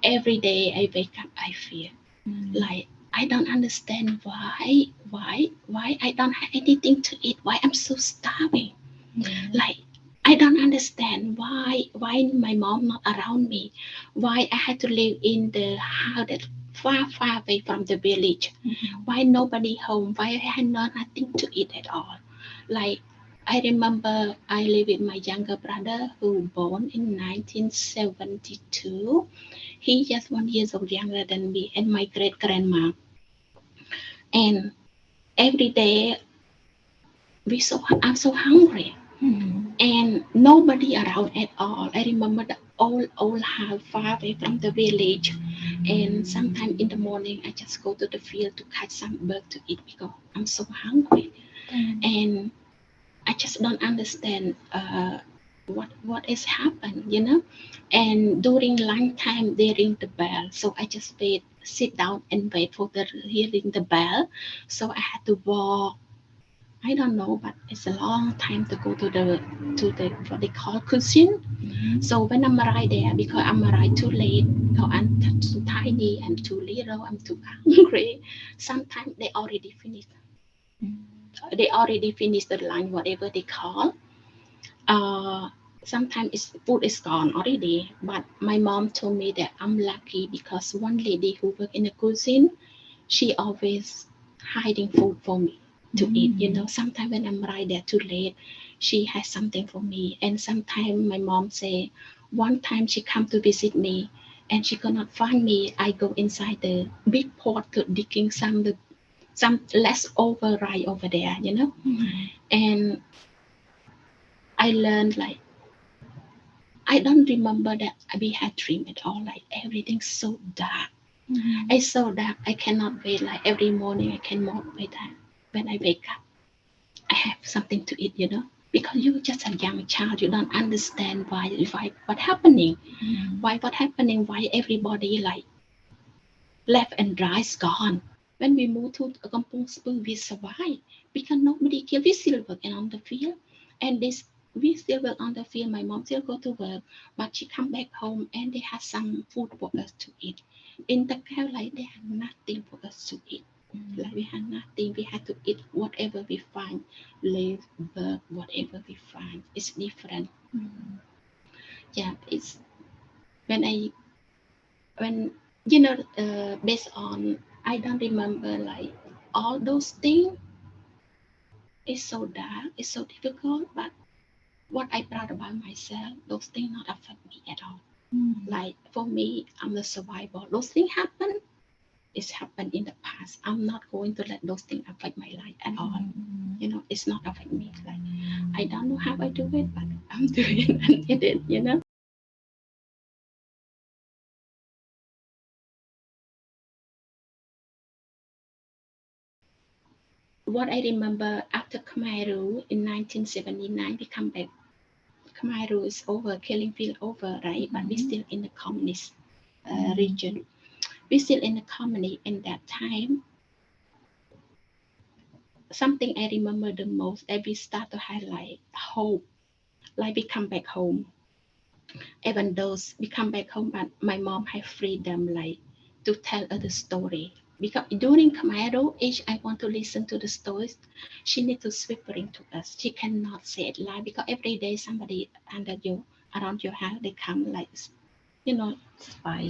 every day I wake up, I feel like I don't understand why I don't have anything to eat, why I'm so starving. Like I don't understand why my mom not around me, why I had to live in the house that far away from the village, why nobody home, why I had nothing to eat at all. Like I remember I live with my younger brother who born in 1972. He just 1 year old younger than me and my great grandma. And every day I'm so hungry and nobody around at all. I remember the old house far away from the village, and sometime in the morning I just go to the field to catch some bird to eat because I'm so hungry, and I just don't understand what has happened, you know. And during lunchtime they ring the bell, so I just sit down and wait for the hearing the bell. So I had to walk. I don't know, but it's a long time to go to the what they call cuisine. So when I'm right there, because I'm right too late, because I'm too tiny, I'm too little, I'm too hungry. Sometimes they already finished the lunch, whatever they call. Uh, Sometimes food is gone already. But my mom told me that I'm lucky because one lady who work in the cuisine, she always hiding food for me to eat. You know, sometimes when I'm right there too late, she has something for me. And sometimes my mom say, one time she come to visit me and she could not find me. I go inside the big pot to digging some leftover right over there, you know. And I learned like I don't remember that we had dream at all. Like everything's so dark. It's so dark. I cannot wait. Like every morning, I cannot wait that when I wake up, I have something to eat. You know, because you're just a young child, you don't understand why what happening, why what happening, why everybody like left and right is gone. When we moved to Kampong Spur, we survived because nobody killed. We still working on the field, and this we still work on the field. My mom still go to work, but she come back home and they have some food for us to eat. In the camp, like they had nothing for us to eat. Like we had nothing. We had to eat whatever we find, live, work, whatever we find. It's different. Yeah, it's when I when based on I don't remember like all those things. It's so dark, it's so difficult, but what I proud about myself, those things not affect me at all. Like for me, I'm the survivor. Those things happen, it's happened in the past. I'm not going to let those things affect my life at all. You know, it's not affect me. Like I don't know how I do it, but I'm doing it and did it, you know. What I remember after Khmer Rouge in 1979, we come back. Khmer Rouge is over, killing field over, right? But we still in the communist region. We still in the community in that time. Something I remember the most, that we start to highlight hope, like we come back home. Even though we come back home, but my mom had freedom, like to tell other story. Because during Khmer Rouge age, I want to listen to the stories. She need to whispering to us. She cannot say it loud because every day somebody under you, around your house, they come like you know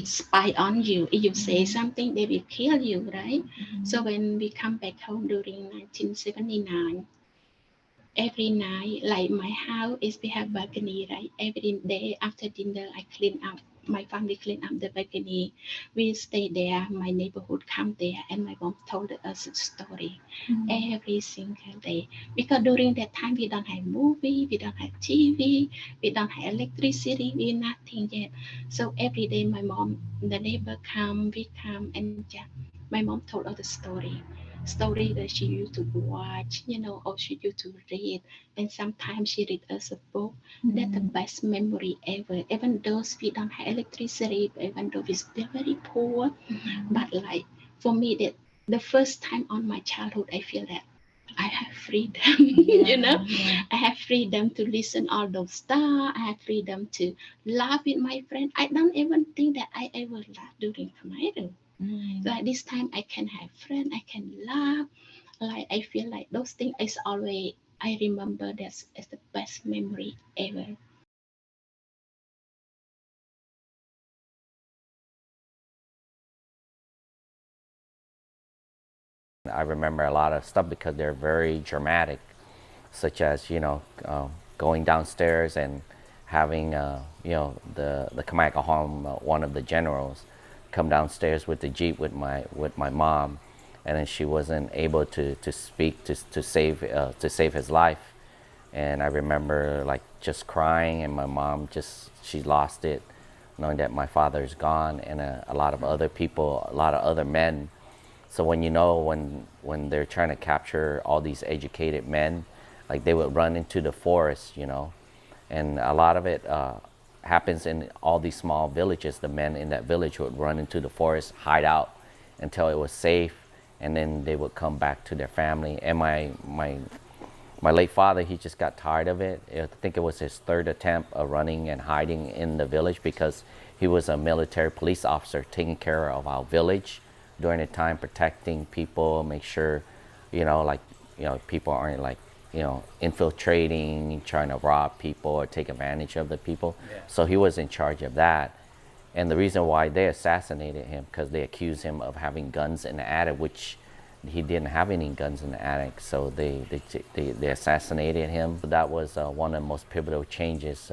spy on you. If you say something, they will kill you, right? So when we come back home during 1979, every night, like my house is we have balcony, right? Every day after dinner, I clean up. My family clean up the balcony. We stay there. My neighborhood come there, and my mom told us a story every single day. Because during that time, we don't have movie, we don't have TV, we don't have electricity, we nothing yet. So every day, my mom, the neighbor come, we come, and yeah, my mom told us the story that she used to watch, or she used to read. And sometimes she read us a book. That's the best memory ever. Even though we don't have electricity, even though we're still very poor, but like for me, that the first time on my childhood, I feel that I have freedom, Yeah, yeah. I have freedom to listen all those stuff. I have freedom to laugh with my friend. I don't even think that I ever laugh during Khmer. Mm. Like this time, I can have friend, I can laugh. Like I feel like those things is always I remember that's as the best memory ever. I remember a lot of stuff because they're very dramatic, such as going downstairs and having the Kamakahom, one of the generals, come downstairs with the jeep with my mom, and then she wasn't able to speak to save his life, and I remember like just crying, and my mom just she lost it, knowing that my father is gone, and a lot of other people, a lot of other men. So when when they're trying to capture all these educated men, like they would run into the forest, and a lot of it happens in all these small villages. The men in that village would run into the forest, hide out until it was safe, and then they would come back to their family. And my late father, he just got tired of it. I think it was his third attempt of running and hiding in the village because he was a military police officer taking care of our village during the time, protecting people, make sure, people aren't like, infiltrating, trying to rob people or take advantage of the people. Yeah. So he was in charge of that. And the reason why they assassinated him, because they accused him of having guns in the attic, which he didn't have any guns in the attic. So they assassinated him. That was one of the most pivotal changes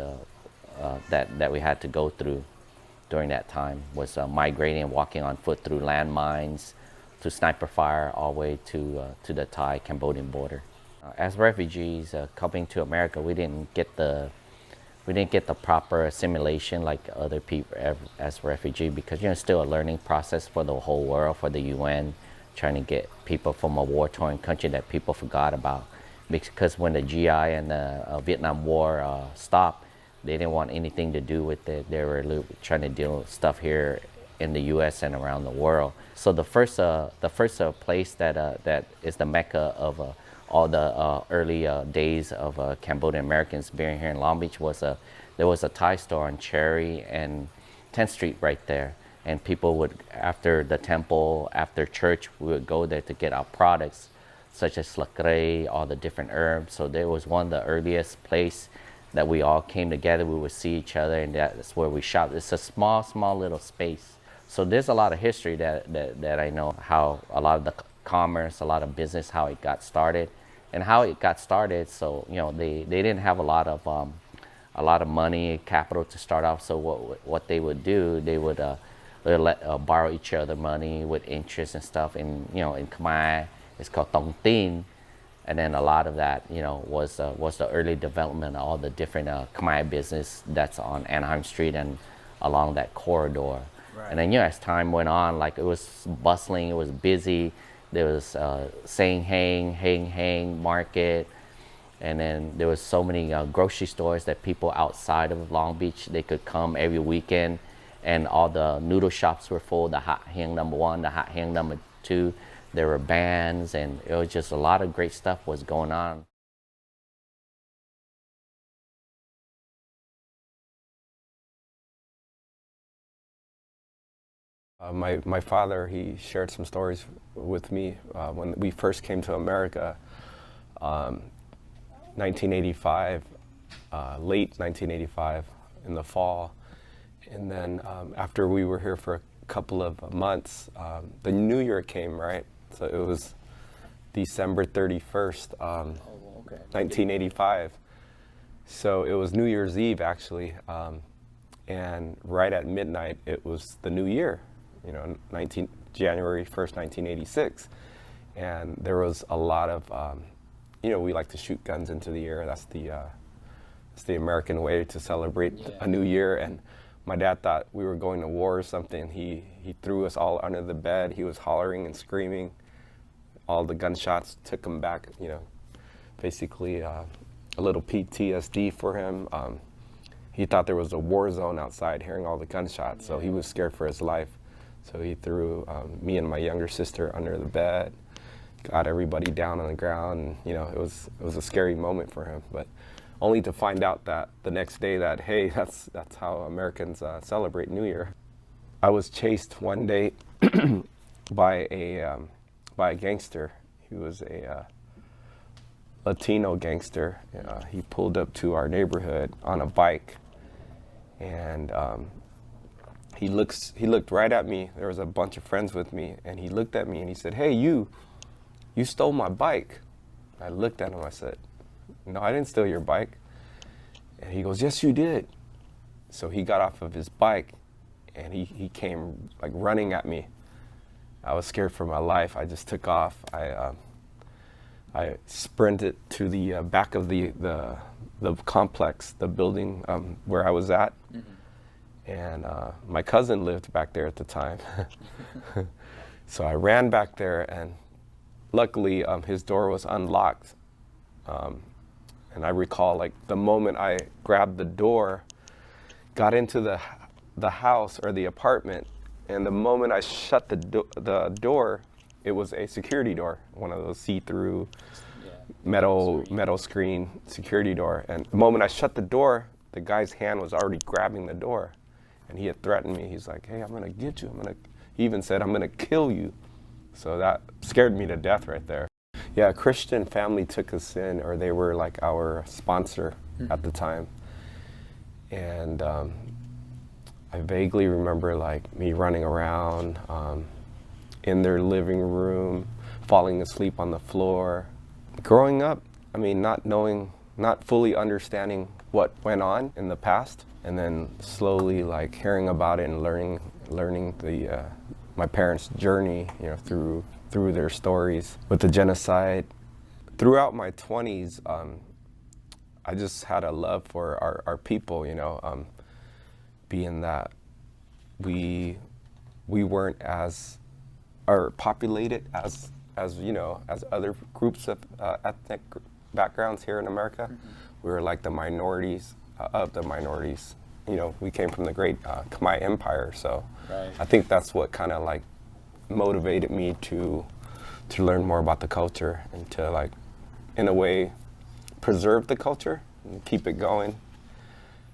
that we had to go through during that time, was migrating and walking on foot through landmines, to sniper fire, all the way to the Thai-Cambodian border. As refugees coming to America, we didn't get the proper assimilation like other people as refugee, because it's still a learning process for the whole world, for the UN, trying to get people from a war-torn country that people forgot about. Because when the GI and the Vietnam War stopped, they didn't want anything to do with it. They were trying to deal with stuff here in the U.S. and around the world. So the first place that is the mecca of all the early days of Cambodian Americans being here in Long Beach was there was a Thai store on Cherry and 10th Street right there. And people would, after the temple, after church, we would go there to get our products, such as slakre, all the different herbs. So there was one of the earliest place that we all came together. We would see each other, and that's where we shopped. It's a small, small little space. So there's a lot of history that I know, how a lot of the commerce, a lot of business, how it got started, and how it got started. So they didn't have a lot of money, capital to start off. So what they would do, they would borrow each other money with interest and stuff. And in Khmer, it's called tong tin. And then a lot of that, was the early development of all the different Khmer business that's on Anaheim Street and along that corridor. Right. And then, as time went on, like it was bustling, it was busy. There was Sang Hang Market, and then there was so many grocery stores that people outside of Long Beach, they could come every weekend, and all the noodle shops were full. The Hot Hang #1, the Hot Hang #2. There were bands, and it was just a lot of great stuff was going on. My father, he shared some stories with me when we first came to America, 1985, late 1985 in the fall. And then after we were here for a couple of months, the New Year came, right? So it was December 31st, 1985. So it was New Year's Eve, actually. And right at midnight, it was the new year, January 1st, 1986. And there was a lot of, we like to shoot guns into the air. That's the American way to celebrate a new year. And my dad thought we were going to war or something. He threw us all under the bed. He was hollering and screaming. All the gunshots took him back, basically a little PTSD for him. He thought there was a war zone outside, hearing all the gunshots, so he was scared for his life. So he threw me and my younger sister under the bed. got everybody down on the ground. And, you know, it was a scary moment for him, but only to find out that the next day that, hey, that's how Americans celebrate New Year. I was chased one day by a gangster. He was a Latino gangster. He pulled up to our neighborhood on a bike, and he looked right at me. There was a bunch of friends with me, and he looked at me and he said, "Hey, you stole my bike." I looked at him. I said, "No, I didn't steal your bike." And he goes, "Yes, you did." So he got off of his bike, and he came like running at me. I was scared for my life. I just took off. I sprinted to the back of the complex, the building where I was at. Mm-hmm. And my cousin lived back there at the time. So I ran back there, and luckily his door was unlocked. And I recall, like, the moment I grabbed the door, got into the house or the apartment, and the moment I shut the door, it was a security door, one of those see-through metal screen security door. And the moment I shut the door, the guy's hand was already grabbing the door, and he had threatened me. He's like, "Hey, I'm gonna get you. He even said, I'm gonna kill you." So that scared me to death right there. Yeah, a Christian family took us in, or they were like our sponsor at the time. And I vaguely remember like me running around in their living room, falling asleep on the floor. Growing up, I mean, not fully understanding what went on in the past, and then slowly like hearing about it and learning the my parents' journey, you know, through their stories with the genocide. Throughout my 20s, I just had a love for our people, you know, being that we weren't as populated as you know, as other groups of ethnic backgrounds here in America. Mm-hmm. We were like the minorities of the minorities. You know, we came from the great Khmer Empire, so right. I think that's what kind of like motivated me to learn more about the culture and to, like, in a way, preserve the culture and keep it going,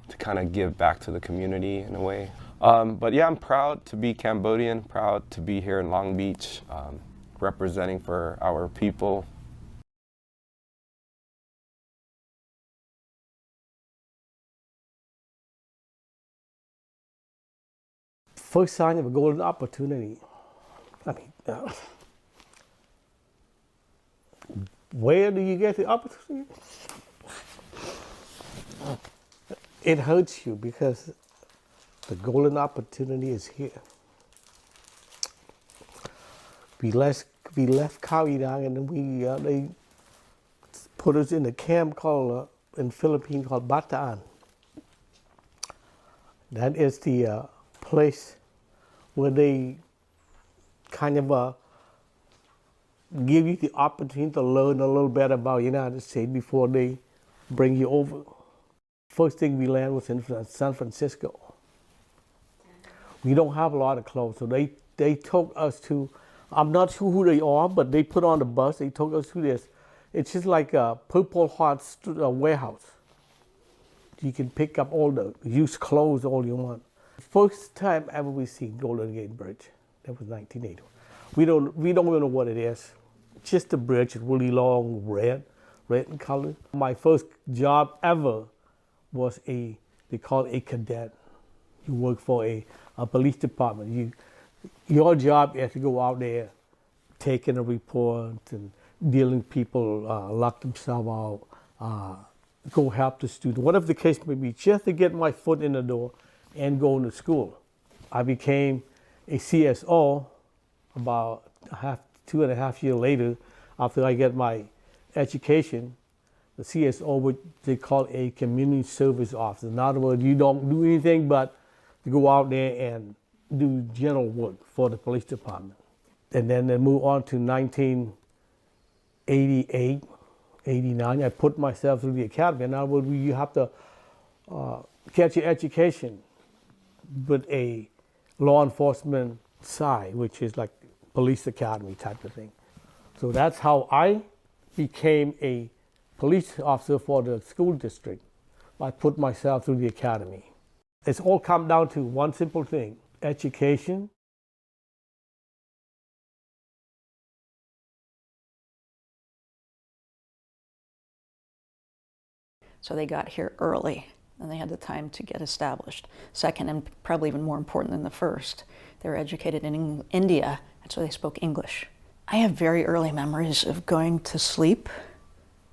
to kind of give back to the community in a way. But yeah, I'm proud to be Cambodian, proud to be here in Long Beach, representing for our people. First sign of a golden opportunity. I mean, where do you get the opportunity? It hurts you because the golden opportunity is here. We left Cambodian, and then they put us in a camp called in Philippines called Bataan. That is the place where they kind of give you the opportunity to learn a little bit about United States before they bring you over. First thing we landed was in San Francisco. We don't have a lot of clothes, so they took us to, I'm not sure who they are, but they put on the bus, they took us to this. It's just like a Purple Heart warehouse. You can pick up all the used clothes all you want. First time ever we seen Golden Gate Bridge. That was 1980. We don't even know what it is. Just a bridge, really long, red in color. My first job ever was they call it a cadet. You work for a police department. Your job is to go out there, taking a report and dealing with people, lock themselves out, go help the student, whatever the case may be, just to get my foot in the door and going to school. I became a CSO about 2.5 years later after I get my education. The CSO, what they call a community service officer. In other words, you don't do anything but to go out there and do general work for the police department. And then they move on to 1988, 89. I put myself through the academy. In other words, you have to get your education with a law enforcement side, which is like police academy type of thing. So that's how I became a police officer for the school district. I put myself through the academy. It's all come down to one simple thing: education. So they got here early, and they had the time to get established. Second, and probably even more important than the first, they were educated in India, and so they spoke English. I have very early memories of going to sleep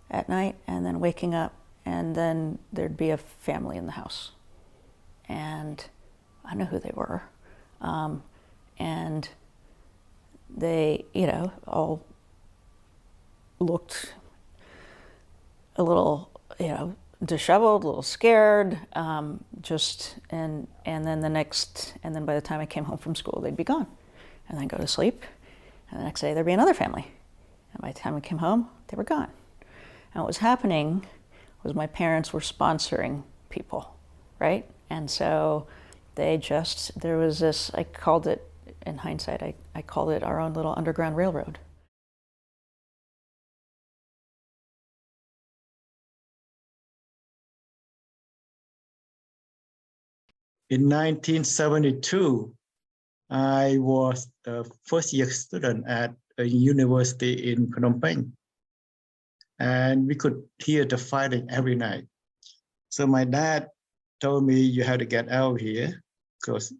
at night and then waking up, and then there'd be a family in the house. And I don't know who they were. And they, all looked a little, disheveled, a little scared, and then by the time I came home from school, they'd be gone. And then go to sleep, and the next day there'd be another family. And by the time I came home, they were gone. And what was happening was my parents were sponsoring people, right? And so there was this, I called it, in hindsight, I called it our own little underground railroad. In 1972, I was a first-year student at a university in Phnom Penh, and we could hear the fighting every night. So my dad told me, "You have to get out of here because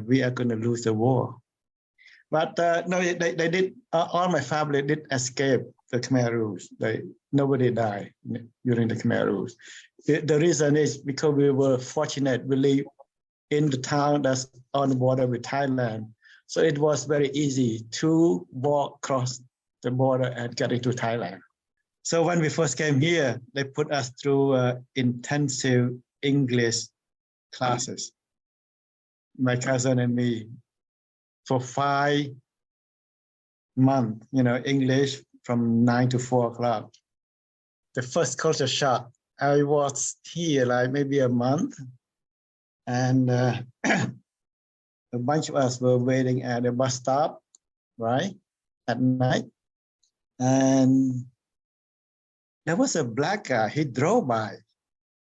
we are going to lose the war." But no, they did. All my family did escape the Khmer Rouge. Nobody died during the Khmer Rouge. The reason is because we were fortunate. We live in the town that's on the border with Thailand. So it was very easy to walk across the border and get into Thailand. So when we first came here, they put us through intensive English classes, my cousin and me, for 5 months, English from 9 to 4 o'clock. The first culture shock, I was here like maybe a month, and a bunch of us were waiting at a bus stop, right, at night. And there was a black guy, he drove by.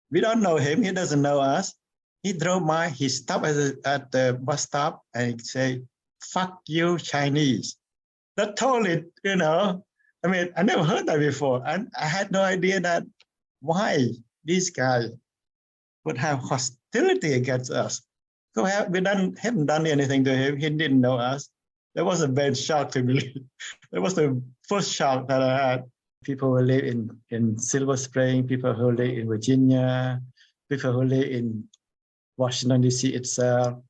We don't know him, he doesn't know us. He drove by, he stopped at the bus stop and he said, "Fuck you, Chinese." That totally, I never heard that before. And I had no idea that why this guy would have hostility against us. So we haven't done anything to him. He didn't know us. That was a bad shock to me. That was the first shock that I had. People who live in Silver Spring, people who live in Virginia, people who live in Washington, D.C. itself,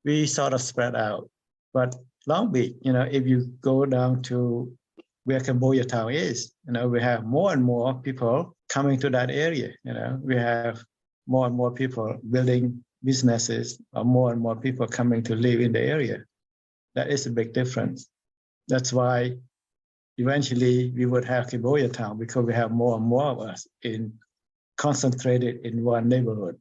we sort of spread out. But Long Beach, if you go down to where Cambodia town is, we have more and more people coming to that area. We have more and more people building businesses, or more and more people coming to live in the area. That is a big difference. That's why eventually we would have Cambodia town, because we have more and more of us concentrated in one neighborhood.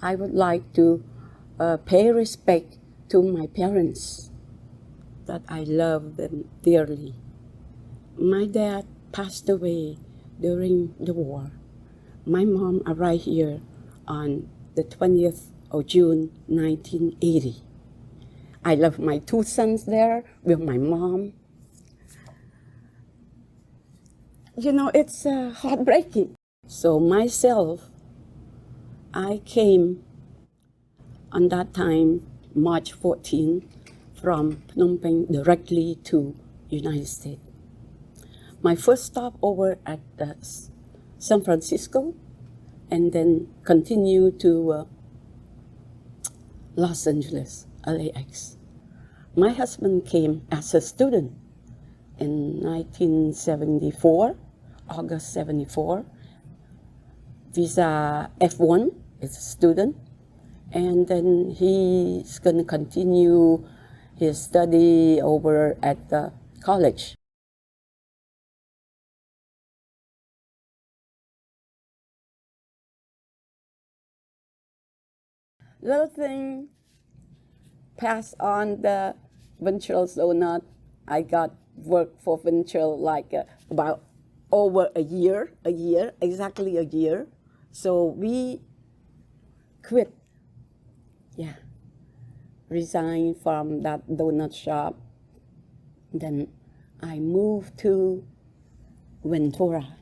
I would like to pay respect to my parents, that I love them dearly. My dad passed away during the war. My mom arrived here on the 20th of June, 1980. I left my 2 sons there with my mom. It's heartbreaking. So myself, I came on that time, March 14, from Phnom Penh directly to United States. My first stop over at San Francisco, and then continue to Los Angeles, LAX. My husband came as a student in 1974, August 74. Visa F1 is a student, and then he's going to continue his study over at the college. little thing, pass on the Venture's donut. I got work for Venture like about over a year, exactly a year. So we quit, resigned from that donut shop. Then I moved to Ventura.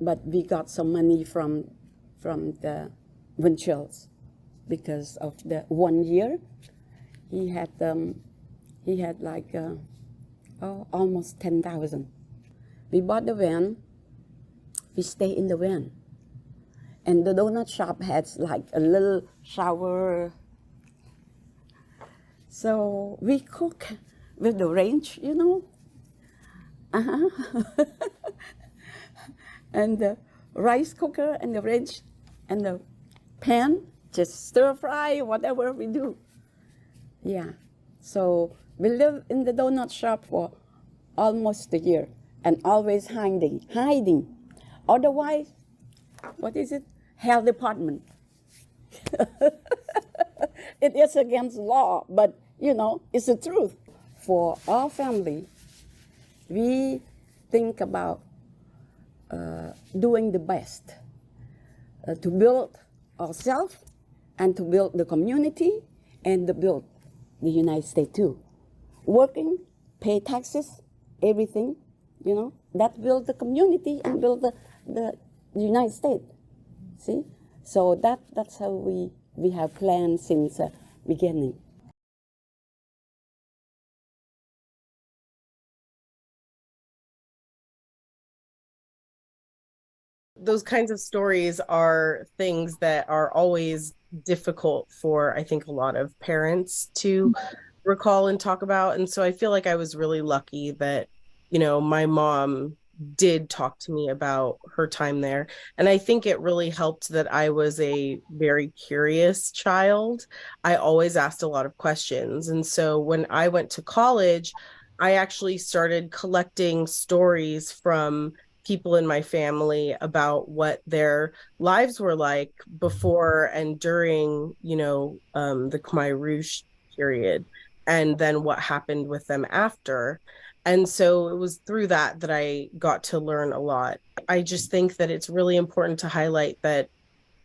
But we got some money from the Ventures because of the 1 year. He had like almost 10,000. We bought the van. We stay in the van, and the donut shop has like a little shower. So we cook with the range, and the rice cooker and the range and the pan, just stir fry, whatever we do. Yeah, so we live in the donut shop for almost a year and always hiding. Otherwise, what is it? Health department. It is against law, but it's the truth. For our family, we think about doing the best to build ourselves and to build the community and to build the United States too. Working, pay taxes, everything, that build the community and build the United States. See? So that's how we have planned since beginning. Those kinds of stories are things that are always difficult for, I think, a lot of parents to recall and talk about. And so I feel like I was really lucky that, my mom did talk to me about her time there. And I think it really helped that I was a very curious child. I always asked a lot of questions. And so when I went to college, I actually started collecting stories from people in my family about what their lives were like before and during, the Khmer Rouge period, and then what happened with them after. And so it was through that I got to learn a lot. I just think that it's really important to highlight that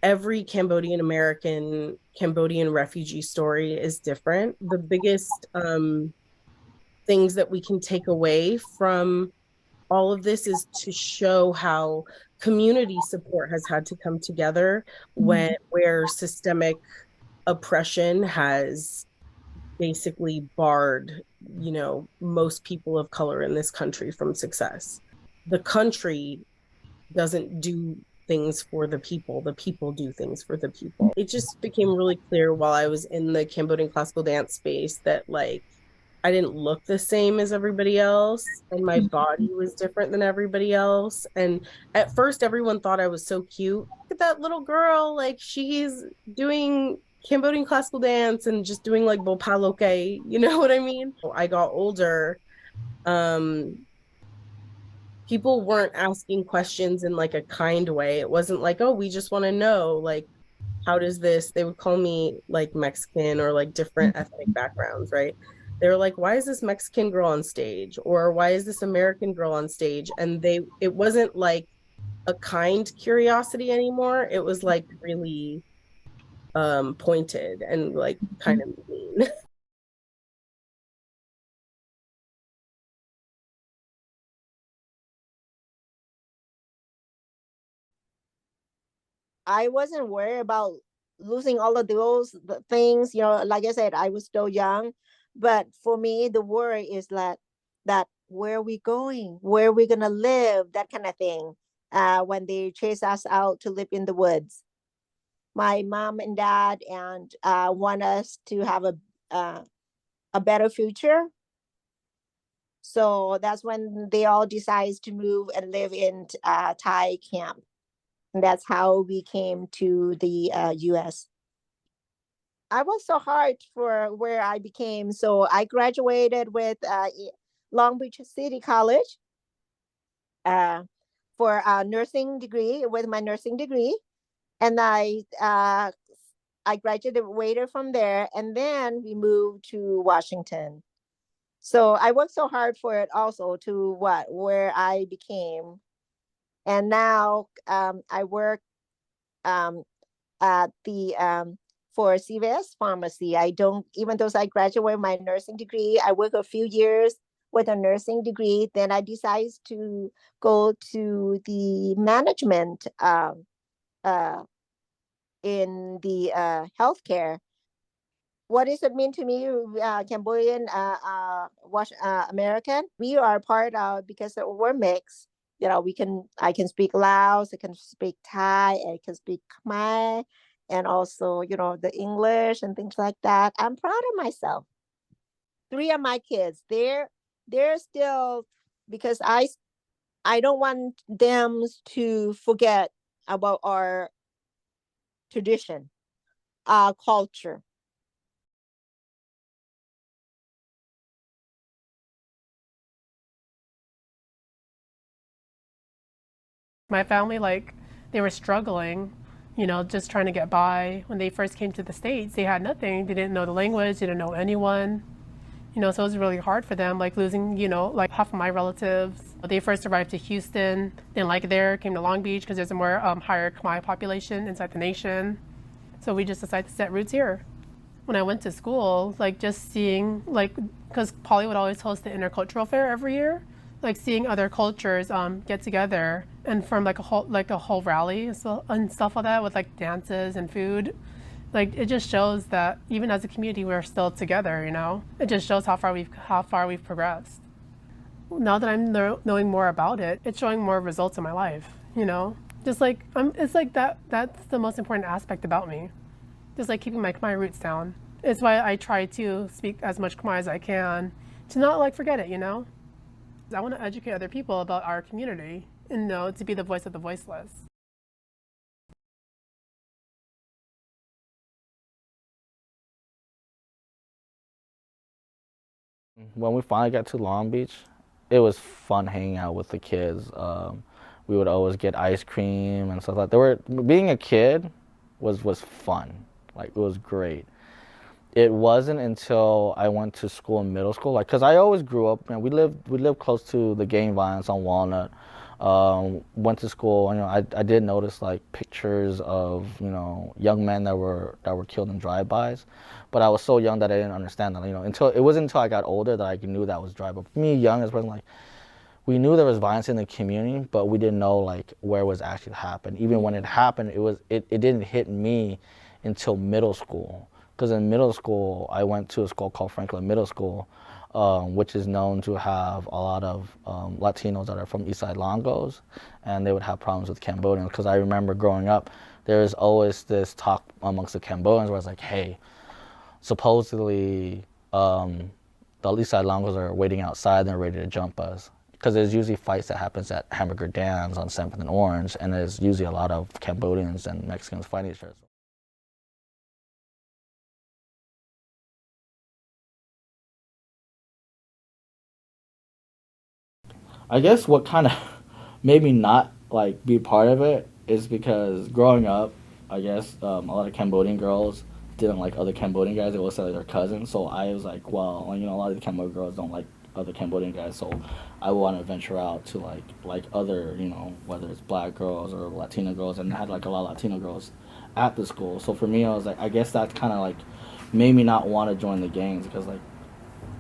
every Cambodian American, Cambodian refugee story is different. The biggest things that we can take away from all of this is to show how community support has had to come together where systemic oppression has basically barred, most people of color in this country from success. The country doesn't do things for the people do things for the people. It just became really clear while I was in the Cambodian classical dance space that I didn't look the same as everybody else, and my body was different than everybody else. And at first everyone thought I was so cute. Look at that little girl, she's doing Cambodian classical dance and just doing bopaloke, you know what I mean? I got older, people weren't asking questions in a kind way. It wasn't oh, we just want to know, how does this, they would call me Mexican or different ethnic backgrounds, right? They were why is this Mexican girl on stage? Or why is this American girl on stage? And it wasn't a kind curiosity anymore. It was really pointed and kind of mean. I wasn't worried about losing all of those things. Like I said, I was still young. But for me, the worry is that where are we going? Where are we going to live? That kind of thing. When they chase us out to live in the woods. My mom and dad want us to have a better future. So that's when they all decide to move and live in Thai camp. And that's how we came to the U.S. I was so hard for where I became. So I graduated with Long Beach City College for a nursing degree, with my nursing degree. And I graduated from there, and then we moved to Washington. So I worked so hard for it also to where I became. And now I work um, at the for CVS pharmacy. I don't, even though I graduated my nursing degree, I work a few years with a nursing degree. Then I decided to go to the management uh, in the healthcare. What does it mean to me, Cambodian American? We are part of, because we're mixed. You know, I can speak Laos, I can speak Thai, I can speak Khmer, and also, you know, the English and things like that. I'm proud of myself. Three of my kids, they're still, because I don't want them to forget about our tradition, our culture. My family, like, they were struggling, you know, just trying to get by. When they first came to the States, they had nothing. They didn't know the language, they didn't know anyone. You know, so it was really hard for them, like losing, you know, like half of my relatives. They first arrived to Houston, didn't like it there, came to Long Beach because there's a more higher Khmer population inside the nation. So we just decided to set roots here. When I went to school, like just seeing, like, because Polly would always host the intercultural fair every year, like seeing other cultures get together and form like a whole rally and stuff like that with like dances and food. Like it just shows that even as a community we're still together, you know. It just shows how far we've progressed. Now that I'm knowing more about it, it's showing more results in my life, you know. Just like it's like that's the most important aspect about me. Just like keeping my Khmer roots down. It's why I try to speak as much Khmer as I can to not like forget it, you know. I want to educate other people about our community and, you know, to be the voice of the voiceless. When we finally got to Long Beach, it was fun hanging out with the kids. We would always get ice cream and stuff like that. Being a kid was fun. Like, it was great. It wasn't until I went to school in middle school, like, cause I always grew up. You know, we lived close to the gang violence on Walnut. Went to school. You know, I did notice like pictures of, you know, young men that were killed in drive-bys, but I was so young that I didn't understand that. You know, it wasn't until I got older that I knew that was drive-by. For me, young as a person, like, we knew there was violence in the community, but we didn't know like where it was actually happened. Even when it happened, it didn't hit me until middle school. Because in middle school, I went to a school called Franklin Middle School, which is known to have a lot of Latinos that are from Eastside Longos, and they would have problems with Cambodians. Because I remember growing up, there's always this talk amongst the Cambodians where it's like, hey, supposedly the Eastside Longos are waiting outside and they're ready to jump us. Because there's usually fights that happens at Hamburger Dams on 7th and Orange, and there's usually a lot of Cambodians and Mexicans fighting each other. I guess what kind of made me not like be part of it is because growing up, I guess a lot of Cambodian girls didn't like other Cambodian guys. They always said like their cousins. So I was like, well, you know, a lot of the Cambodian girls don't like other Cambodian guys. So I want to venture out to like other, you know, whether it's black girls or Latina girls, and I had like a lot of Latino girls at the school. So for me, I was like, I guess that kind of like made me not want to join the gangs because like,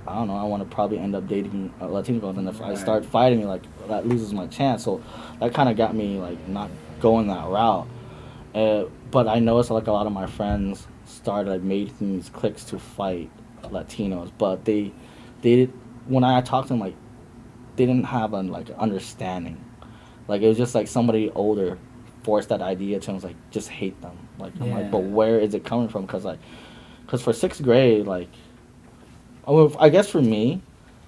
I don't know, I want to probably end up dating Latino girls, and if I start fighting, like, that loses my chance. So that kind of got me like not going that route. But I noticed like a lot of my friends started like making these cliques to fight Latinos, but they when I talked to them, like, they didn't have an like understanding. Like, it was just like somebody older forced that idea to them, was like, just hate them. Like, I'm like, but where is it coming from? Because for 6th grade, like, I guess for me,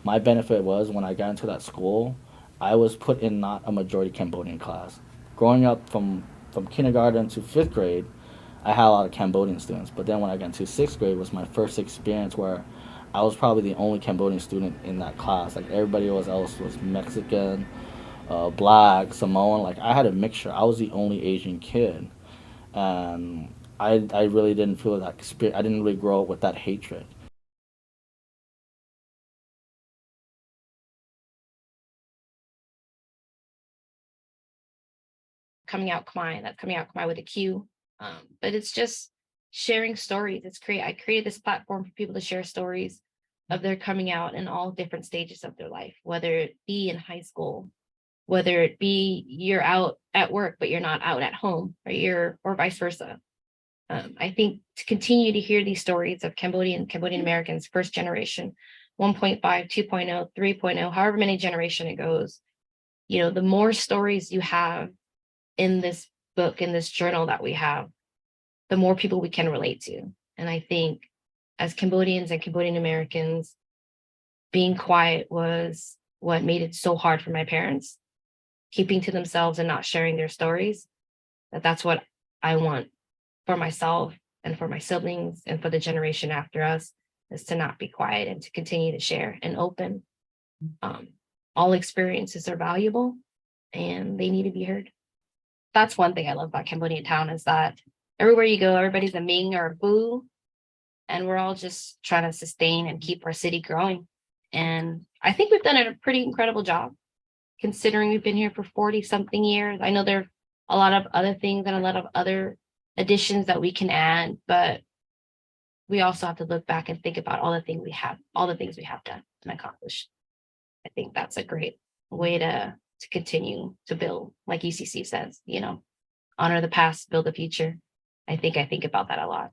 my benefit was when I got into that school, I was put in not a majority Cambodian class. Growing up from kindergarten to 5th grade, I had a lot of Cambodian students. But then when I got into 6th grade was my first experience where I was probably the only Cambodian student in that class. Like, everybody else was Mexican, black, Samoan. Like, I had a mixture. I was the only Asian kid. and I really didn't feel that spirit. I didn't really grow up with that hatred. Coming out Khmer, that's coming out Khmer with a Q. But it's just sharing stories. I created this platform for people to share stories of their coming out in all different stages of their life, whether it be in high school, whether it be you're out at work, but you're not out at home, or vice versa. I think to continue to hear these stories of Cambodian Americans, first generation, 1.5, 2.0, 3.0, however many generation it goes, the more stories you have in this book, in this journal that we have, the more people we can relate to. And I think as Cambodians and Cambodian Americans, being quiet was what made it so hard for my parents, keeping to themselves and not sharing their stories. That's what I want for myself and for my siblings and for the generation after us, is to not be quiet and to continue to share and open. All experiences are valuable and they need to be heard. That's one thing I love about Cambodian town, is that everywhere you go, everybody's a Ming or a Boo, and we're all just trying to sustain and keep our city growing. And I think we've done a pretty incredible job, considering we've been here for 40 something years. I know there are a lot of other things and a lot of other additions that we can add, but we also have to look back and think about all the things we have done and accomplished. I think that's a great way to continue to build, like ECC says, honor the past, build the future. I think about that a lot.